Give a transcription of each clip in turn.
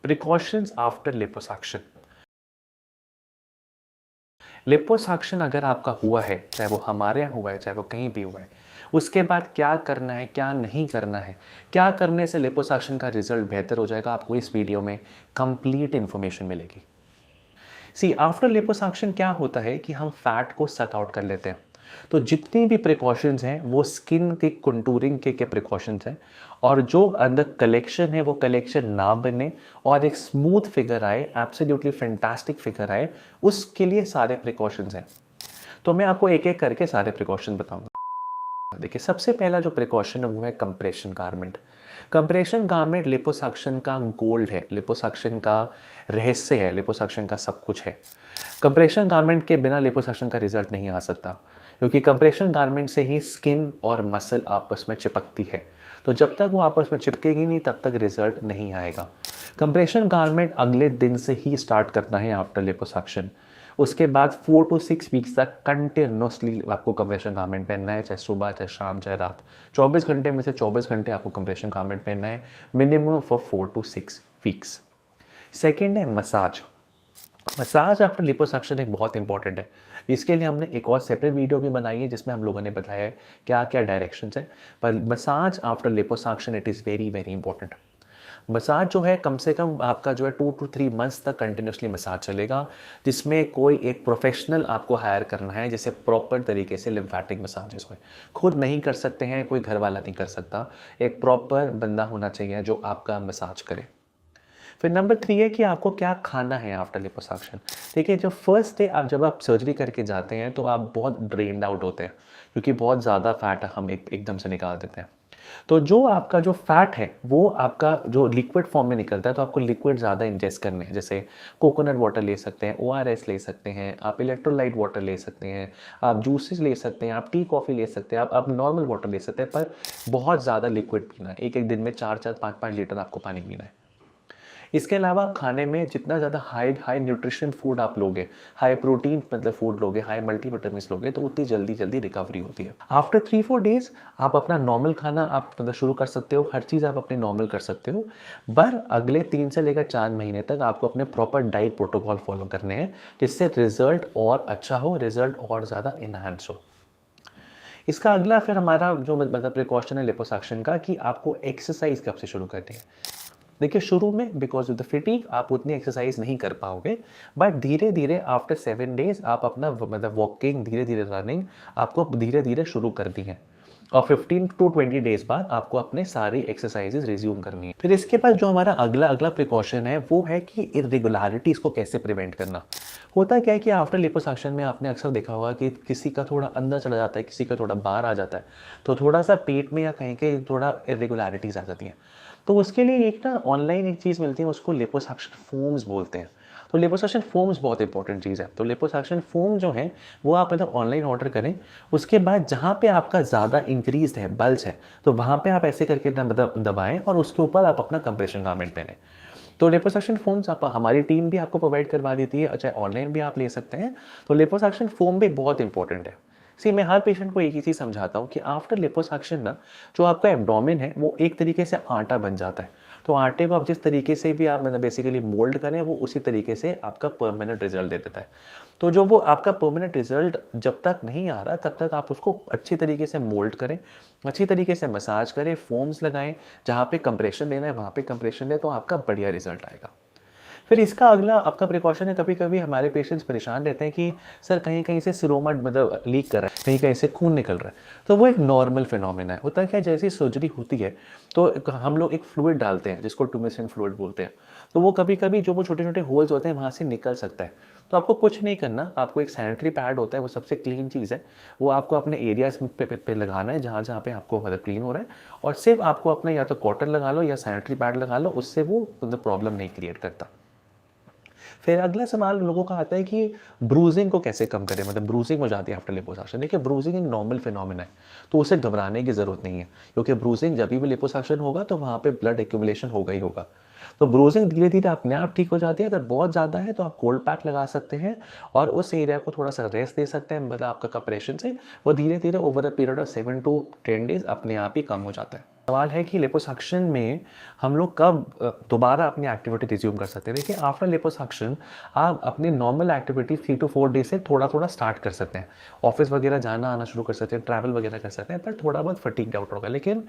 Precautions after liposuction. Liposuction अगर आपका हुआ है, चाहे वो हमारे यहाँ हुआ है, चाहे वो कहीं भी हुआ है, उसके बाद क्या करना है, क्या नहीं करना है, क्या करने से लिपोसक्शन का रिजल्ट बेहतर हो जाएगा, आपको इस वीडियो में कंप्लीट इन्फॉर्मेशन मिलेगी। सी आफ्टर लिपोसक्शन क्या होता है कि हम फैट को सक आउट कर लेते हैं। तो जितनी भी प्रिकॉशंस हैं वो स्किन के कंटूरिंग के प्रिकॉशंस हैं, और जो अंदर कलेक्शन है वो कलेक्शन ना बने और एक स्मूथ फिगर आए, एब्सोल्युटली फैंटास्टिक फिगर आए, उसके लिए सारे प्रिकॉशंस हैं। तो मैं आपको एक एक करके सारे प्रिकॉशन बताऊंगा। देखिए, सबसे पहला जो प्रिकॉशन है वो है compression garment. Compression garment liposuction का गोल्ड है, लिपोसक्शन का रहस्य है, लिपोसक्शन का सब कुछ है। कंप्रेशन गारमेंट के बिना लिपोसक्शन का रिजल्ट नहीं आ सकता, क्योंकि कंप्रेशन गारमेंट से ही स्किन और मसल आपस में चिपकती है। तो जब तक वो आपस में चिपकेगी नहीं तब तक रिजल्ट नहीं आएगा। कंप्रेशन गारमेंट अगले दिन से ही स्टार्ट करना है आफ्टर लिपोसक्शन। उसके बाद 4 to 6 वीक्स तक कंटिन्यूसली आपको कंप्रेशन गारमेंट पहनना है, चाहे सुबह, चाहे शाम, चाहे रात। 24 घंटे में से 24 घंटे आपको कंप्रेशन गारमेंट पहनना है, minimum for 4 to 6 weeks. Second है मसाज। मसाज आफ्टर लिपोसक्शन एक बहुत इंपॉर्टेंट है। इसके लिए हमने एक और सेपरेट वीडियो भी बनाई है जिसमें हम लोगों ने बताया है क्या क्या डायरेक्शंस है। पर massage after liposuction it is very very important. Massage जो है कम से कम आपका जो है 2 to 3 मंथ्स तक कंटिन्यूसली मसाज चलेगा, जिसमें कोई एक प्रोफेशनल आपको हायर करना है जिसे प्रॉपर तरीके से लिम्फेटिक मसाजेस हो। खुद नहीं कर सकते हैं, कोई घर वाला नहीं कर सकता, एक प्रॉपर बंदा होना चाहिए जो आपका मसाज करे। फिर नंबर 3 है कि आपको क्या खाना है आफ्टर लिपोसक्शन। देखिए, जो फर्स्ट डे जब आप सर्जरी करके जाते हैं तो आप बहुत ड्रेन्ड आउट होते हैं, क्योंकि बहुत ज़्यादा फैट हम एकदम से निकाल देते हैं। तो जो आपका जो फैट है वो आपका जो लिक्विड फॉर्म में निकलता है, तो आपको लिक्विड ज़्यादा इंजेस्ट करने हैं। जैसे कोकोनट वाटर ले सकते हैं, ORS ले सकते हैं, आप इलेक्ट्रोलाइट वाटर ले सकते हैं, आप जूसेस ले सकते हैं, आप टी कॉफ़ी ले सकते हैं, आप नॉर्मल वाटर ले सकते हैं, पर बहुत ज़्यादा लिक्विड पीना है। एक एक दिन में 4-4, 5-5 लीटर आपको पानी पीना है। इसके अलावा खाने में जितना ज़्यादा हाई हाई न्यूट्रिशन फूड आप लोगे, हाई प्रोटीन मतलब फूड लोगे, हाई मल्टीविटामिन्स लोगे, तो उतनी जल्दी जल्दी रिकवरी होती है। आफ्टर 3-4 डेज आप अपना नॉर्मल खाना आप मतलब शुरू कर सकते हो, हर चीज़ आप अपने नॉर्मल कर सकते हो। पर अगले 3 से लेकर 4 महीने तक आपको अपने प्रॉपर डाइट प्रोटोकॉल फॉलो करने हैं, जिससे रिजल्ट और अच्छा हो, रिजल्ट और ज़्यादा इन्हांस हो। इसका अगला फिर हमारा जो मतलब प्रिकॉशन है लिपोसक्शन का, कि आपको एक्सरसाइज कब से शुरू करनी है। देखिए, शुरू में बिकॉज ऑफ द फिटीग आप उतनी एक्सरसाइज नहीं कर पाओगे, बट धीरे धीरे आफ्टर 7 डेज आप अपना मतलब वॉकिंग, धीरे धीरे रनिंग आपको धीरे धीरे शुरू करनी है, और 15 to 20 डेज बाद आपको अपने सारी एक्सरसाइजेज रिज्यूम करनी है। फिर इसके बाद जो हमारा अगला अगला प्रिकॉशन है वो है कि इरेगुलरिटीज़ को कैसे प्रिवेंट करना। होता क्या है कि आफ्टर लिपोसक्शन में आपने अक्सर देखा होगा कि किसी का थोड़ा अंदर चला जाता है, किसी का थोड़ा बाहर आ जाता है, तो थोड़ा सा पेट में या कहीं कहीं थोड़ा इरेगुलरिटीज़ आ जाती हैं। तो उसके लिए एक ना ऑनलाइन एक चीज़ मिलती है, उसको लिपोसक्शन फोम्स बोलते हैं। तो लिपोसक्शन फोम्स बहुत इंपॉर्टेंट चीज़ है। तो लिपोसक्शन फोम जो है वो आप मतलब ऑनलाइन ऑर्डर करें। उसके बाद जहाँ पे आपका ज़्यादा इंक्रीज है, बल्ज है, तो वहाँ पे आप ऐसे करके मतलब दबाएं और उसके ऊपर आप अपना कंप्रेशन गारमेंट पहनें। तो लिपोसक्शन फोम्स आप हमारी टीम भी आपको प्रोवाइड करवा देती है, चाहे ऑनलाइन भी आप ले सकते हैं। तो लिपोसक्शन फोम भी बहुत इंपॉर्टेंट है। सी मैं हर पेशेंट को एक ही चीज़ समझाता हूँ कि आफ्टर लिपोसक्शन ना, जो आपका एब्डोमेन है वो एक तरीके से आटा बन जाता है। तो आटे को आप जिस तरीके से भी आप मतलब बेसिकली मोल्ड करें, वो उसी तरीके से आपका परमानेंट रिजल्ट दे देता है। तो जो वो आपका परमानेंट रिजल्ट जब तक नहीं आ रहा तब तक आप उसको अच्छी तरीके से मोल्ड करें, अच्छी तरीके से मसाज करें, फोम्स लगाएं, जहाँ पे कंप्रेशन देना है वहाँ पे कंप्रेशन दें, तो आपका बढ़िया रिजल्ट आएगा। फिर इसका अगला आपका प्रिकॉशन है, कभी कभी हमारे पेशेंट्स परेशान रहते हैं कि सर कहीं कहीं से सिरोमा मतलब लीक कर रहा है, कहीं कहीं से खून निकल रहा है। तो वो एक नॉर्मल फिनोमेना है। होता है क्या, जैसी सर्जरी होती है तो हम लोग एक फ्लूइड डालते हैं जिसको ट्यूमेसिन फ्लूइड बोलते हैं। तो वो कभी कभी जो वो छोटे छोटे होल्स होते हैं वहाँ से निकल सकता है। तो आपको कुछ नहीं करना, आपको एक सैनिटरी पैड होता है, वो सबसे क्लीन चीज़ है, वो आपको अपने एरियाज पे लगाना है जहाँ जहाँ पे आपको मतलब क्लीन हो रहा है, और सिर्फ आपको अपना या तो कॉटन लगा लो या सैनिटरी पैड लगा लो, उससे वो मतलब प्रॉब्लम नहीं क्रिएट करता। फिर अगला सवाल लोगों का आता है कि ब्रूजिंग को कैसे कम करें, मतलब ब्रूजिंग हो जाती है आफ्टर लिपोसक्शन। देखिए, ब्रूजिंग एक नॉर्मल फिनोमेना है, तो उसे घबराने की ज़रूरत नहीं है, क्योंकि ब्रूजिंग जब भी लिपोसक्शन होगा तो वहाँ पे ब्लड एक्यूमुलेशन होगा ही होगा। तो ब्रूजिंग धीरे धीरे अपने आप ठीक हो जाती है। अगर बहुत ज़्यादा है तो आप कोल्ड पैक लगा सकते हैं और उस एरिया को थोड़ा सा रेस्ट दे सकते हैं, मतलब आपका कपरेशन से वो धीरे धीरे over a period of 7 to 10 days अपने आप ही कम हो जाता है। सवाल है कि लिपोसक्शन में हम लोग कब दोबारा अपनी एक्टिविटी रिज्यूम कर सकते हैं। देखिए, आफ्टर लिपोसक्शन आप अपनी नॉर्मल एक्टिविटी 3 to 4 डेज से थोड़ा थोड़ा स्टार्ट कर सकते हैं। ऑफिस वगैरह जाना आना शुरू कर सकते हैं, ट्रैवल वगैरह कर सकते हैं, पर थोड़ा बहुत फटीग आउट होगा। लेकिन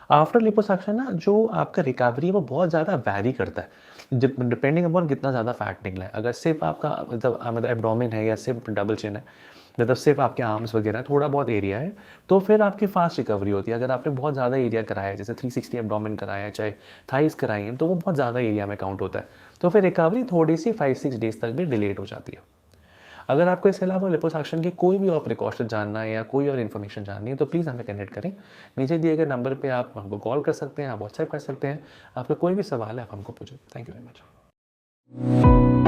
आफ्टर लिपोसक्शन ना जो आपका रिकवरी है वो बहुत ज़्यादा वैरी करता है डिपेंडिंग अपॉन कितना ज़्यादा फैट निकला है। अगर सिर्फ आपका मतलब एब्डोमेन है या सिर्फ डबल चिन है, मतलब सिर्फ आपके आर्म्स वगैरह थोड़ा बहुत एरिया है, तो फिर आपकी फास्ट रिकवरी होती है। अगर आपने बहुत ज़्यादा एरिया कराया है, जैसे 360 एब्डोमेन कराया है, चाहे थाइस कराई हैं, तो वो बहुत ज़्यादा एरिया में काउंट होता है, तो फिर रिकवरी थोड़ी सी 5-6 डेज तक भी डिलेड हो जाती है। अगर आपको इसके अलावा लिपोसक्शन की कोई भी और प्रिकॉशन जानना है या कोई और इन्फॉर्मेशन जाननी है तो प्लीज़ हमें कनेक्ट करें। नीचे दिए गए नंबर पे आप हमको कॉल कर सकते हैं, आप व्हाट्सएप कर सकते हैं। आपका कोई भी सवाल है आप हमको पूछें। Thank you very much.